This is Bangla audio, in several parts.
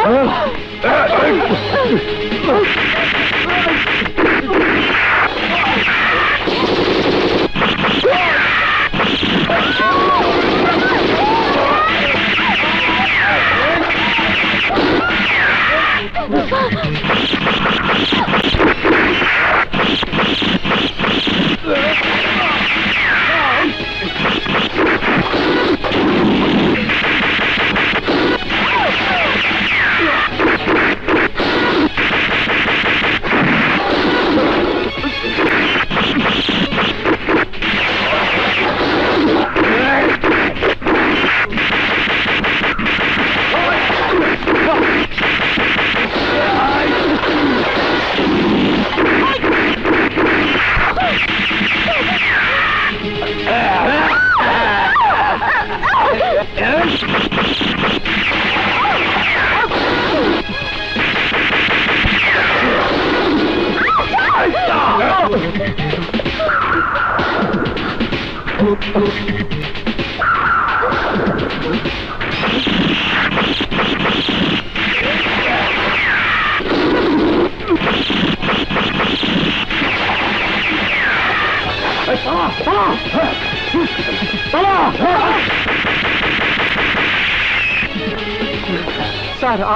স্যার,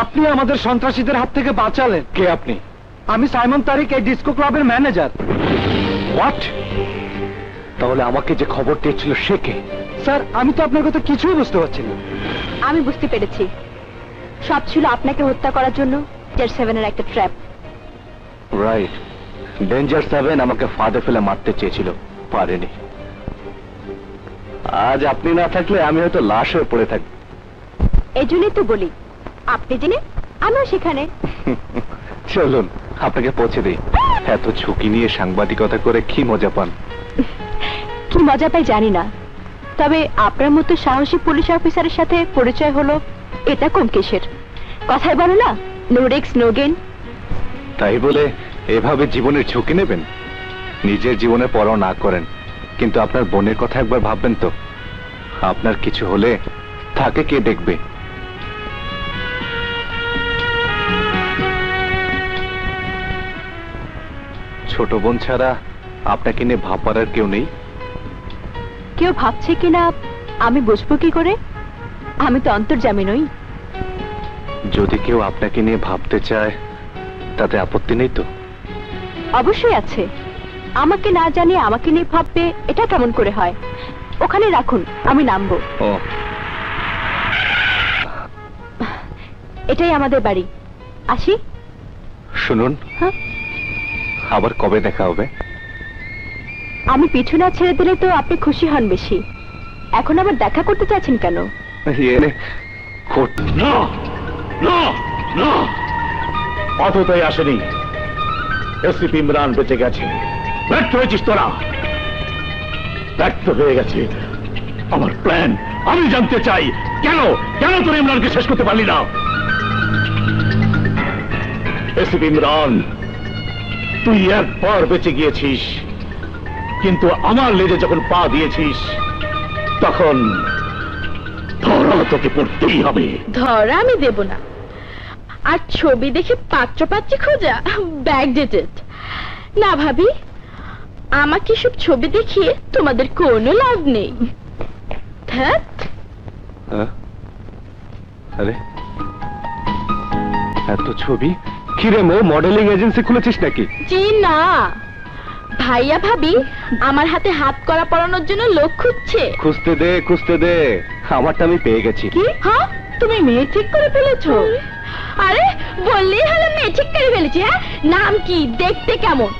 আপনি আমাদের সন্ত্রাসীদের হাত থেকে বাঁচালেন। কে আপনি? আমি সাইমন তারিক, এই ডিস্কো ক্লাবের ম্যানেজার। হোয়াট? তাহলে আমাকে যে খবর দিয়েছিল সে কে? স্যার, আমি তো আপনার কথা কিছুই বুঝতে পারছি না। আমি বুঝতে পেরেছি, সব ছিল আপনাকে হত্যা করার জন্য ডেঞ্জার 7-এর একটা ট্র্যাপ। রাইট, ডেঞ্জার 7 আমাকে ফাঁদে ফেলে মারতে চেয়েছিল, পারেনি। আজ আপনি না থাকলে আমি হয়তো লাশ হয়ে পড়ে থাকি। এই জন্যই তো বলি, আপনি জেনে আমিও সেখানে। চলুন আপনাকে পৌঁছে দিই। এত ঝুঁকি নিয়ে সাংবাদিকতা করে কি মজা পান? কি মজা পাই জানি না, তবে আপনার মতো সাহসী পুলিশ অফিসারের সাথে পরিচয় হলো, এটা কম কেসের। কথাই বলো না, নো রিস্ক নো গেইন। তাই বলে এভাবে জীবনের ঝুঁকি নেবেন? নিজের জীবনে পরোয়া না করেন, কিন্তু আপনার বোনের কথা একবার ভাববেন তো। আপনার কিছু হলে তাকে কে দেখবে? ছোট বোন ছাড়া আপনাকে নিয়ে ভাববার আর কেউ নেই? কেউ ভাবছে কিনা আমি বুঝবো কি করে? আমি তো অন্তর্যামী নই। যদি কেউ আপনাকে নিয়ে ভাবতে চায় তাতে আপত্তি নেই তো? অবশ্যই আছে। আমাকে না জানিয়ে আমাকে নিয়ে ভাববে, এটা কেমন করে হয়? ওখানে রাখুন, আমি নামবো। ও, এটাই আমাদের বাড়ি। আসি। শুনুন, হ্যাঁ, আবার কবে দেখা হবে? আমি পিছু না ছেড়ে দিলে তো আপনি খুশি হন বেশি। এখন আবার দেখা করতে চাচ্ছেন কেন? অতটাই আসেনি। এসপি ইমরান বেঁচে গেছে। ব্যর্থ হয়েছিস তোরা, ব্যর্থ হয়ে গেছে আমার প্ল্যান। আমি জানতে চাই কেন কেন তোর ইমরানকে শেষ করতে পারলি না? এসপি ইমরান, তুই একবার বেঁচে গিয়েছিস, কিন্তু আমার লেজে যখন পা দিয়েছিস তখন ধরা তোকে পড়তেই হবে। ধরা আমি দেব না, আর ছবি দেখে পাত্র পাত্রী খোঁজা ব্যাকডেটেড। না ভাবি, আমাকে সব ছবি দেখিয়ে তোমাদের কোনো লাভ নেই। আরে এত ছবি? কিরে মো, মডেলিং এজেন্সি খুলেছিস নাকি? জি না, ভাইয়া ভাবি আমার হাতে হাত করা পরানোর জন্য লোক খুঁজছে। খুঁজতে দে খুঁজতে দে, আমারটা আমি পেয়ে গেছি। কি? হ্যাঁ, তুমি মেয়ে ঠিক করে ফেলেছো? আরে বললেই হলো মেয়ে ঠিক করে ফেলেছি। হ্যাঁ, নাম কি, দেখতে কেমন,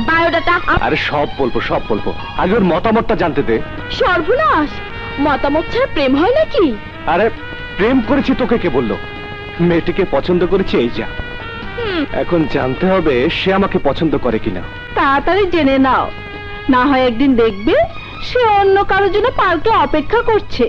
বায়োডাটা? আরে সব বলবো সব বলবো, আগে ওর মতামতটা জানতে দে। সর্বনাশ, মতামত ছাড়া প্রেম হয় নাকি? আরে প্রেম করেছি তোকে কে বললো? মেয়েটিকে পছন্দ করেছি, এই যা। এখন জানতে হবে সে আমাকে পছন্দ করে কিনা। তাড়াতাড়ি জেনে নাও, না হয় একদিন দেখবে সে অন্য কারোর জন্য পার্কে অপেক্ষা করছে।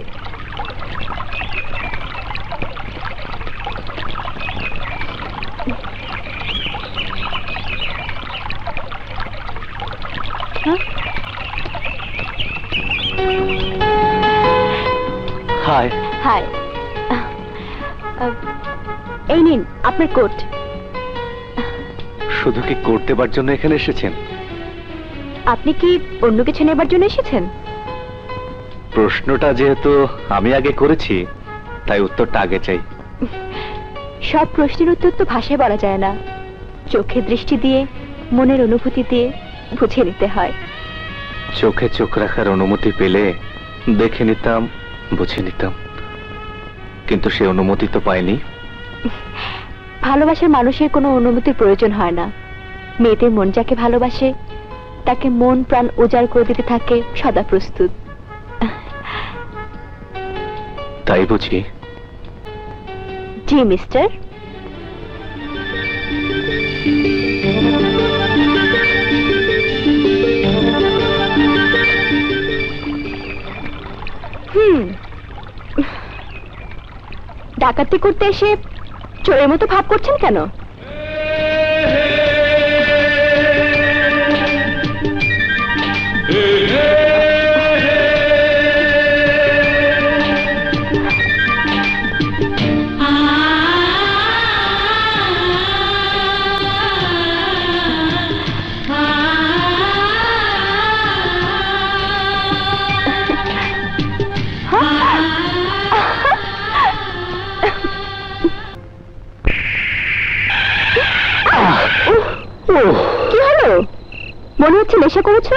High high. এই নিন আপনার কোট। শুধু কি কোট দেবার জন্য এখানে এসেছেন? আপনি কি অন্য কিছু নেবার জন্য এসেছেন? প্রশ্নটা যেহেতু আমি আগে করেছি, তাই উত্তরটা আগে চাই। সব প্রশ্নের উত্তর তো ভাষায় বলা যায় না, চোখের দৃষ্টি দিয়ে, মনের অনুভূতি দিয়ে বুঝে নিতে হয়। চোখে চোখ রাখার অনুমতি পেলে দেখে নিতাম, বুঝে নিতাম, কিন্তু সে অনুমতি তো পাইনি। ভালোবাসার মানুষের কোনো অনুমতির প্রয়োজন হয় না। মেয়েদের মন যাকে ভালোবাসে তাকে মন প্রাণ উজাড় করে দিতে থাকে সদা প্রস্তুত। তাই বুঝি? জি মিস্টার। ডাকাতি করতে এসে চোরের মতো ভাব করছেন কেন? কি হলো? মনে হচ্ছে নেশা করেছো?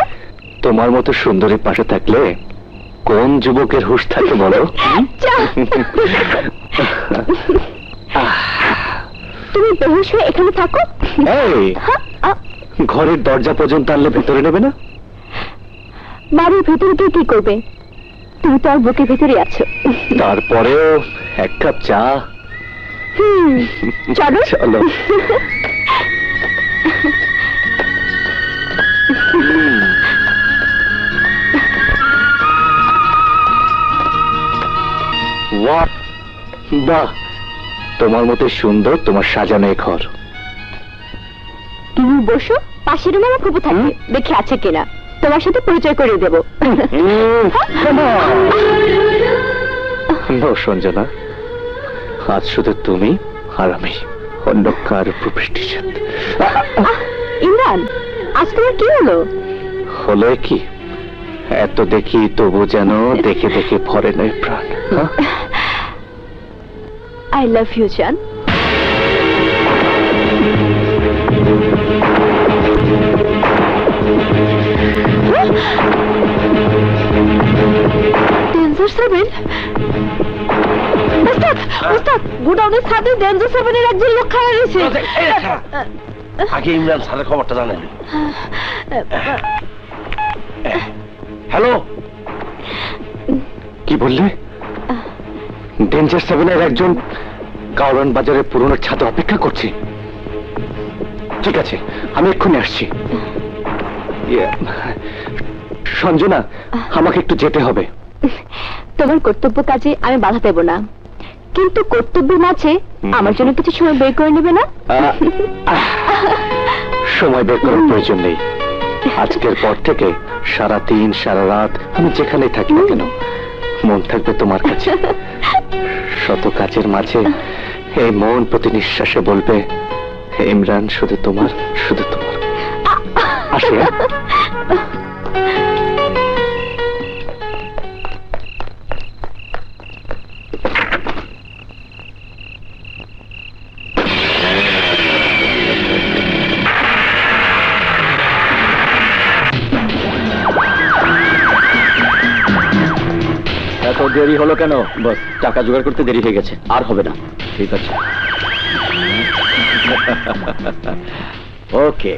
তোমার মতো সুন্দরী পাশে থাকলে কোন যুবকের হুঁশ থাকে বলো? তুমি বেহুশ হয়ে এখানে থাকো। এই, ঘরের দরজা পর্যন্ত আনলে ভেতরে নেবে না? বাড়ির ভেতরে গিয়ে কি করবে? তুমি তো আর বুকের ভেতরে আছো। তারপরেও এক কাপ চা। চলো চলো। বাহ, তোমার মতো সুন্দর তোমার সাজানো এই ঘর। তুমি বসো, পাশের রুমে আমার ফুপু থাকে, দেখে আছে কিনা তোমার সাথে পরিচয় করিয়ে দেবো। সঞ্জনা, আজ শুধু তুমি আর আমি, অন্য কার প্রতিষ্ঠান। ইমরান, আজ তোমার কি হলো? হলো কি, এত দেখি তবু যেন দেখে দেখে ভরে নেয় প্রাণ। আই লাভ ইউ জান। Danger seven? ওস্তাদ, ওস্তাদ, গোডাউনের ছাদে ডেঞ্জার সেভেনের একজন লোক খাওয়া রয়েছে। আগে ইমরান স্যারের খবরটা জানেন। হ্যালো, কি বললে? ডেঞ্জার সেভেনের একজন কারণ বাজারের পুরনো ছাদে অপেক্ষা করছে। ঠিক আছে, আমি এক্ষুনি আসছি। সঞ্জনা, আমাকে একটু যেতে হবে। তোমার কর্তব্য কাজে আমি বাধা দেব না, কিন্তু কর্তব্যের মাঝে আমার জন্য কিছু সময় বের করে নেবে না? সময় বের করার প্রয়োজন নেই। আজকের পর থেকে সারা দিন সারা রাত আমি যেখানেই থাকি না কেন, মন থাকবে তোমার কাছে। শত কাজের মাঝে এই মন প্রতি নিঃশ্বাসে বলবে, ইমরান শুধু তোমার, শুধু তোমার। আসি। এত দেরি হলো কেন? বস, টাকা জোগাড় করতে দেরি হয়ে গেছে, আর হবে না। ঠিক আছে, ওকে।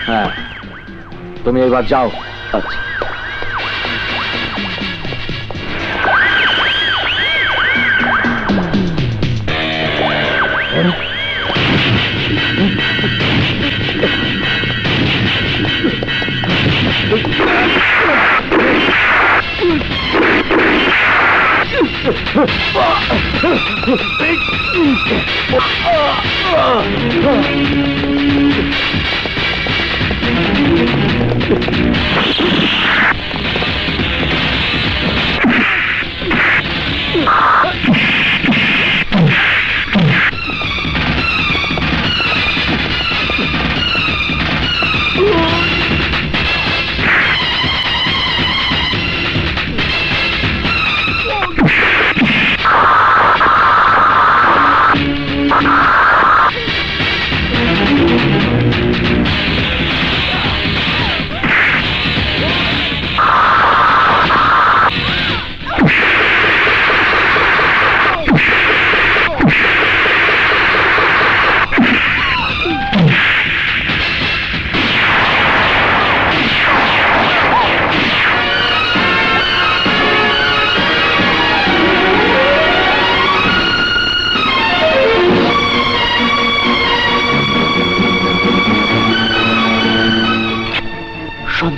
হ্যাঁ, তুমি এবার যাও। আচ্ছা।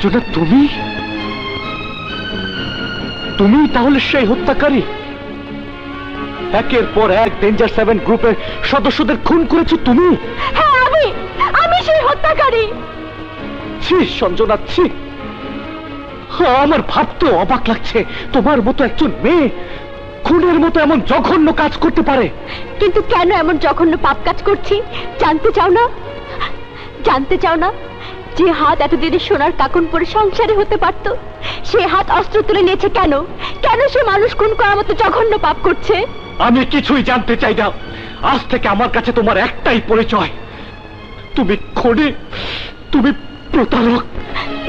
সঞ্জনা, তুমি তুমি তাহলে সেই হত্যাকারী? একের পর এক ডেঞ্জার 7 গ্রুপের সদস্যদের খুন করেছো তুমি? হ্যাঁ, আমি সেই হত্যাকারী। ছি সঞ্জনা, ছি। আমার ভাবতেও অবাক লাগছে, তোমার মতো একজন মেয়ে খুনের মতো এমন জঘন্য কাজ করতে পারে। কিন্তু কেন এমন জঘন্য পাপ কাজ করছি জানতে চাও না? জানতে চাও না যে হাত এতদিনে সোনার কাকন পরে সংসারে হতে পারত, সে হাত অস্ত্র তুলে নিয়েছে কেন? কেন সে মানুষ খুন করার মতো জঘন্য পাপ করছে? আমি কিছুই জানতে চাই না। আজ থেকে আমার কাছে তোমার একটাই পরিচয়, তুমি খুনি, তুমি প্রতারক।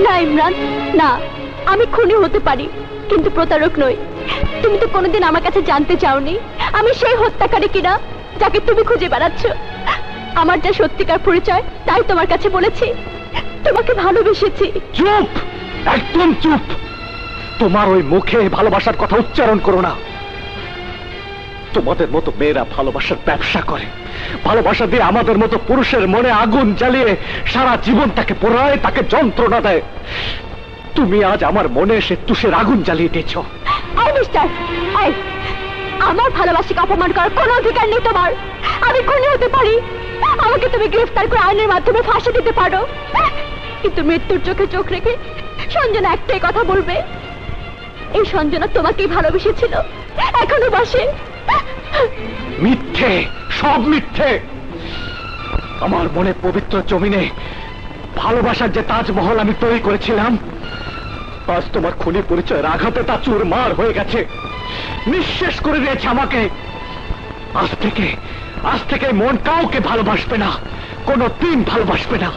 না ইমরান, না, আমি খুনি হতে পারি কিন্তু প্রতারক নই। তুমি তো কোনোদিন আমার কাছে জানতে চাওনি আমি সেই হত্যাকারী কিনা যাকে তুমি খুঁজে বেড়াচ্ছ। আমার যা সত্যিকার পরিচয় তাই তোমার কাছে বলেছি, তোমাকে ভালোবেসেছি। চুপ, একদম চুপ। তোমার ওই মুখে ভালোবাসার কথা উচ্চারণ করো না। তোমাদের মতো মেয়েরা ভালোবাসার ব্যবসা করে, ভালোবাসা দিয়ে আমাদের মতো পুরুষের মনে আগুন জ্বালিয়ে সারা জীবন তাকে পোড়ায়, তাকে যন্ত্রণা দেয়। তুমি আজ আমার মনে এসে তুষের আগুন জ্বালিয়ে দিয়েছ। এই মিস্টার, এই, আমার ভালোবাসাকে অপমান করার কোনো অধিকার নেই তোমার। আমি খুনি হতে পারি, আমাকে তুমি গ্রেফতার করে আইনের মাধ্যমে ফাঁসি দিতে পারো, কিন্তু মৃত্যুর চোখে চোখ রেখে সঞ্জনা একটাই কথা বলবে, এই সঞ্জনা তোমাকেই ভালোবেসেছিল, এখনো বাসে। মিথ্যে, সব মিথ্যে। আমার মনে পবিত্র জমিনে ভালোবাসার যে তাজমহল আমি তৈরি করেছিলাম, আজ তোমার খুনি পরিচয়ের আঘাতে তা চুরমার হয়ে গেছে, নিঃশেষ করে দিয়েছে আমাকে। আজ থেকে মন কাউকে ভালোবাসবে না, কোনো দিন ভালোবাসবে না।